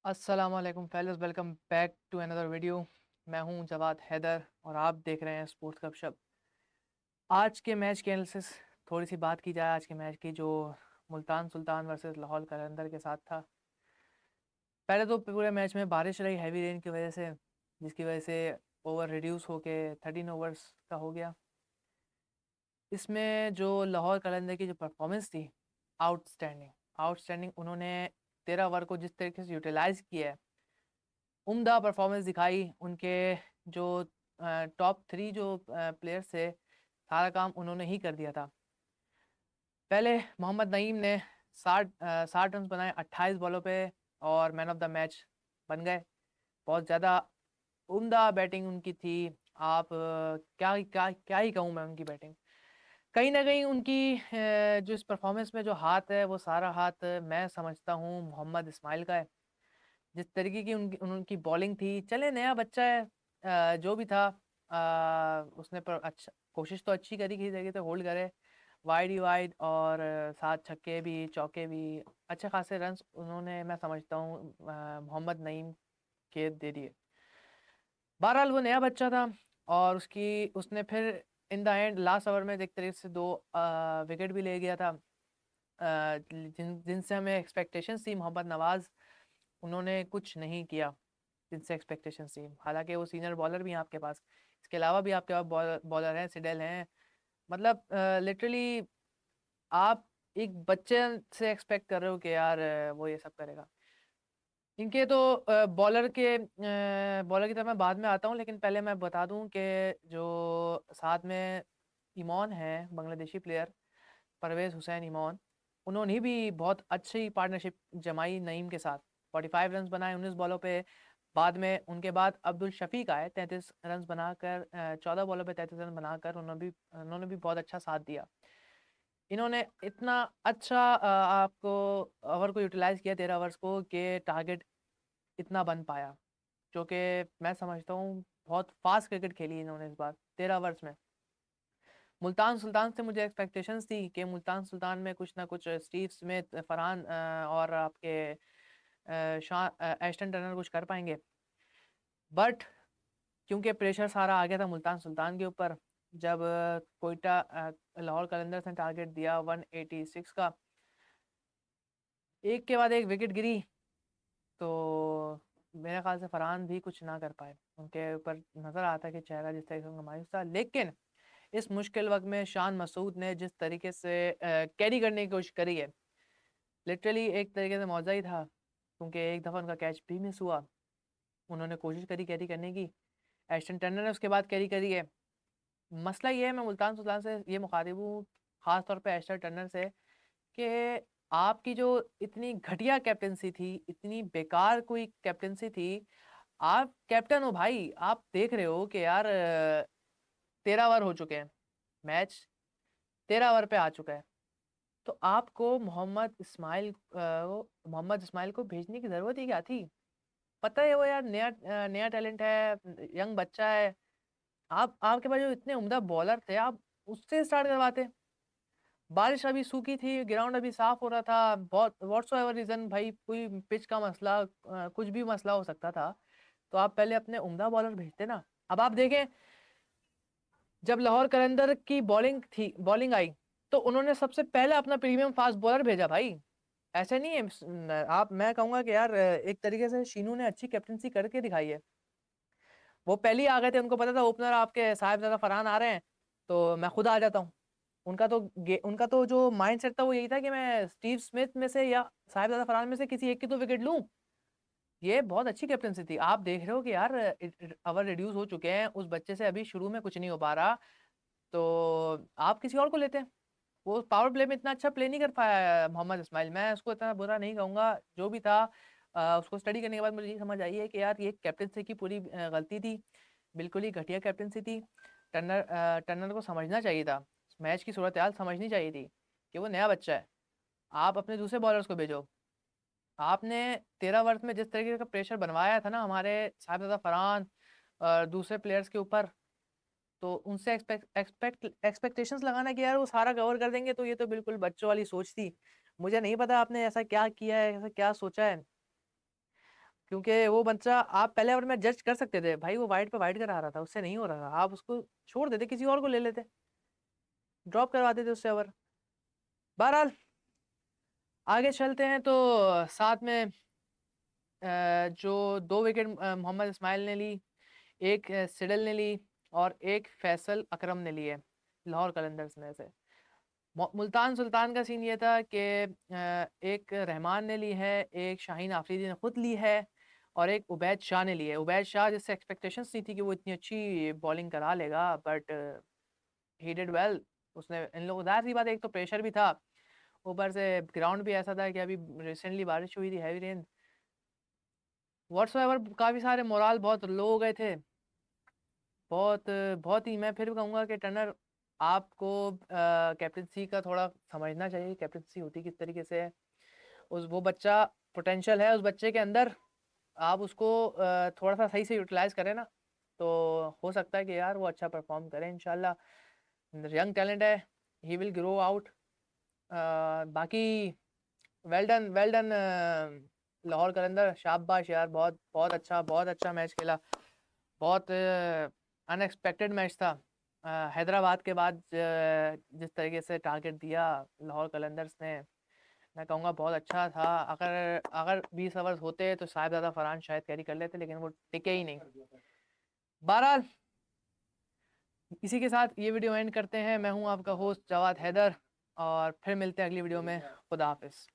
अस्सलाम वालेकुम fellas, welcome back to another video. मैं हूं जवाद हैदर और आप देख रहे हैं स्पोर्ट्स गपशप। आज के मैच की एनालिसिस, थोड़ी सी बात की जाए आज के मैच की, जो मुल्तान सुल्तान वर्सेस लाहौर कलंदर के साथ था। पहले तो पूरे मैच में बारिश रही हैवी रेन की वजह से, जिसकी वजह से ओवर रिड्यूस होके 13 ओवर्स का हो गया। इसमें जो लाहौर कलंदर की जो परफॉर्मेंस थी, आउटस्टैंडिंग आउटस्टैंडिंग। उन्होंने 13 ओवर को जिस तरीके से यूटिलाइज किया है, उम्दा परफॉर्मेंस दिखाई। उनके जो टॉप 3 जो प्लेयर्स थे, सारा काम उन्होंने ही कर दिया था। पहले मोहम्मद नईम ने 60 रन बनाए 28 बॉलों पे और मैन ऑफ द मैच बन गए। बहुत ज़्यादा उम्दा बैटिंग उनकी थी। आप क्या क्या क्या ही कहूँ मैं उनकी बैटिंग। कहीं ना कहीं उनकी जो इस परफॉर्मेंस में जो हाथ है, वो सारा हाथ मैं समझता हूँ मोहम्मद इस्माइल का है। जिस तरीके की उनकी उनकी बॉलिंग थी, चले नया बच्चा है, जो भी था, उसने पर अच्छा कोशिश तो अच्छी करी, किसी तरीके से होल्ड करे वाइड ही वाइड, और सात छक्के भी चौके भी, अच्छे खासे रन्स उन्होंने, मैं समझता हूँ, मोहम्मद नईम के दे दिए। बहरहाल वो नया बच्चा था और उसने फिर in the end last over में एक तरीके से 2 विकेट भी ले गया था। जिनसे हमें एक्सपेक्टेशंस थी। मोहम्मद नवाज, उन्होंने कुछ नहीं किया जिनसे एक्सपेक्टेशंस थी। हालांकि वो सीनियर बॉलर भी हैं आपके पास, इसके अलावा भी आपके पास बॉलर हैं, सिडेल हैं। मतलब लिटरली आप एक बच्चे से एक्सपेक्ट कर रहे हो कि यार वो ये सब करेगा। इनके तो बॉलर की तरफ मैं बाद में आता हूँ, लेकिन पहले मैं बता दूं कि जो साथ में ईमॉन है, बांग्लादेशी प्लेयर परवेज हुसैन ईमॉन, उन्होंने भी बहुत अच्छी पार्टनरशिप जमाई नईम के साथ। 45 रन बनाए 19 बॉलों पे। बाद में उनके बाद अब्दुल शफीक आए, 33 रन बनाकर, 14 बॉलों पे 33 रन बनाकर उन्होंने भी बहुत अच्छा साथ दिया। इन्होंने इतना अच्छा आपको ओवर को यूटिलाइज किया, 13 ओवर्स को, कि टारगेट इतना बन पाया, जो कि मैं समझता हूँ बहुत फास्ट क्रिकेट खेली इन्होंने इस बार 13 ओवर्स में। मुल्तान सुल्तान से मुझे एक्सपेक्टेशंस थी कि मुल्तान सुल्तान में कुछ ना कुछ स्टीव स्मिथ, फरहान और आपके एस्टन टर्नर कुछ कर पाएंगे। बट क्योंकि प्रेशर सारा आ गया था मुल्तान सुल्तान के ऊपर, जब कोयटा लाहौर कलंदर्स ने टारगेट दिया 186 का, एक के बाद एक विकेट गिरी, तो मेरे ख्याल से फरहान भी कुछ ना कर पाए। उनके ऊपर नजर आता है कि चेहरा जिस तरीके से उनका मायूस था। लेकिन इस मुश्किल वक्त में शान मसूद ने जिस तरीके से कैरी करने की कोशिश करी है, लिटरली एक तरीके से मौजा ही था, क्योंकि एक दफ़ा उनका कैच भी मिस हुआ। उन्होंने कोशिश करी कैरी करने की, एस्टन टर्नर ने उसके बाद कैरी करी है। मसला ये है, मैं मुल्तान सुल्तान से ये मुखातिब हूँ, खास तौर पे एस्टन टर्नर से, कि आपकी जो इतनी घटिया कैप्टनसी थी, इतनी बेकार कोई कैप्टनसी थी। आप कैप्टन हो भाई, आप देख रहे हो कि यार 13 ओवर हो चुके हैं, मैच 13 ओवर पे आ चुका है, तो आपको मोहम्मद इस्माइल को भेजने की जरूरत ही क्या थी? पता है वो यार नया नया टैलेंट है, यंग बच्चा है। आपके पास जो इतने उम्दा बॉलर थे, आप उससे स्टार्ट करवाते। बारिश अभी सूखी थी, ग्राउंड अभी साफ हो रहा था, बहुत व्हाट्सो एवर रीजन भाई, कोई पिच का मसला, कुछ भी मसला हो सकता था, तो आप पहले अपने उम्दा बॉलर भेजते ना। अब आप देखें, जब लाहौर कलंदर की बॉलिंग आई, तो उन्होंने सबसे पहले अपना प्रीमियम फास्ट बॉलर भेजा भाई। ऐसे नहीं है आप, मैं कहूंगा कि यार एक तरीके से शीनू ने अच्छी कैप्टनसी करके दिखाई है। वो पहले ही आ गए थे, उनको पता था ओपनर आपके साहिबजादा फरहान आ रहे हैं, तो मैं खुद आ जाता हूँ। उनका तो जो माइंड सेट था वो यही था कि मैं स्टीव स्मिथ में से या साहिबजादा फरहान में से किसी एक की तो विकेट लूं। ये बहुत अच्छी कैप्टनसी थी। आप देख रहे हो कि यार ओवर रिड्यूस हो चुके हैं, उस बच्चे से अभी शुरू में कुछ नहीं हो पा रहा, तो आप किसी और को लेते हैं। वो पावर प्ले में इतना अच्छा प्ले नहीं कर पाया मोहम्मद इस्माइल। मैं उसको इतना बुरा नहीं कहूंगा, जो भी था। उसको स्टडी करने के बाद मुझे ये समझ आई है कि यार ये कैप्टनसी की पूरी गलती थी, बिल्कुल ही घटिया कैप्टनसी थी। टर्नर को समझना चाहिए था, मैच की सूरत हाल समझनी चाहिए थी कि वो नया बच्चा है। आप अपने दूसरे बॉलर्स को भेजो। आपने 13 ओवर में जिस तरीके का प्रेशर बनवाया था ना हमारे साहिबजादा फरहान और दूसरे प्लेयर्स के ऊपर, तो उनसे एक्सपेक्टेशंस लगाना कि यार वो सारा कवर कर देंगे, तो ये तो बिल्कुल बच्चों वाली सोच थी। मुझे नहीं पता आपने ऐसा क्या किया है, ऐसा क्या सोचा है। क्योंकि वो बच्चा आप पहले ओवर में जज कर सकते थे भाई, वो वाइड पे वाइड करा रहा था, उससे नहीं हो रहा था, आप उसको छोड़ देते, किसी और को ले लेते, ड्रॉप करवा देते उससे ओवर। बहरहाल आगे चलते हैं, तो साथ में जो 2 विकेट मोहम्मद इस्माइल ने ली, एक सिडल ने ली, और एक फैसल अकरम ने ली है लाहौर कलंदर्स में से। मुल्तान सुल्तान का सीन ये था कि एक रहमान ने ली है, एक शाहीन आफरीदी ने खुद ली है, और एक उबैद शाह ने ली है। उबैद शाह जिससे एक्सपेक्टेशंस नहीं थी कि वो इतनी अच्छी बॉलिंग करा लेगा, बट ही डिड वेल। उसने इन लोगों, जाहिर सी बात है, एक तो प्रेशर भी था, ऊपर से ग्राउंड भी ऐसा था कि अभी रिसेंटली बारिश हुई थी, हैवी रेन व्हाट्सएवर, काफ़ी सारे मोराल बहुत लो हो गए थे। बहुत बहुत ही, मैं फिर भी कहूँगा कि टर्नर आपको कैप्टनसी का थोड़ा समझना चाहिए, कैप्टनसी होती किस तरीके से है। उस वो बच्चा पोटेंशियल है उस बच्चे के अंदर, आप उसको थोड़ा सा सही से यूटिलाइज करें ना, तो हो सकता है कि यार वो अच्छा परफॉर्म करे इंशाल्लाह। यंग टैलेंट है, ही विल ग्रो आउट। बाकी वेल डन लाहौर कलंदर, शाबाश यार, बहुत बहुत अच्छा मैच खेला, बहुत अनएक्सपेक्टेड मैच था। हैदराबाद के बाद जिस तरीके से टारगेट दिया लाहौर कलंदर्स ने, मैं कहूँगा बहुत अच्छा था। अगर अगर 20 ओवर्स होते तो साहिबजादा फरहान शायद कैरी कर लेते, लेकिन वो टिके ही नहीं। बहरहाल इसी के साथ ये वीडियो एंड करते हैं। मैं हूँ आपका होस्ट जवाद हैदर, और फिर मिलते हैं अगली वीडियो में। खुदा हाफिज़।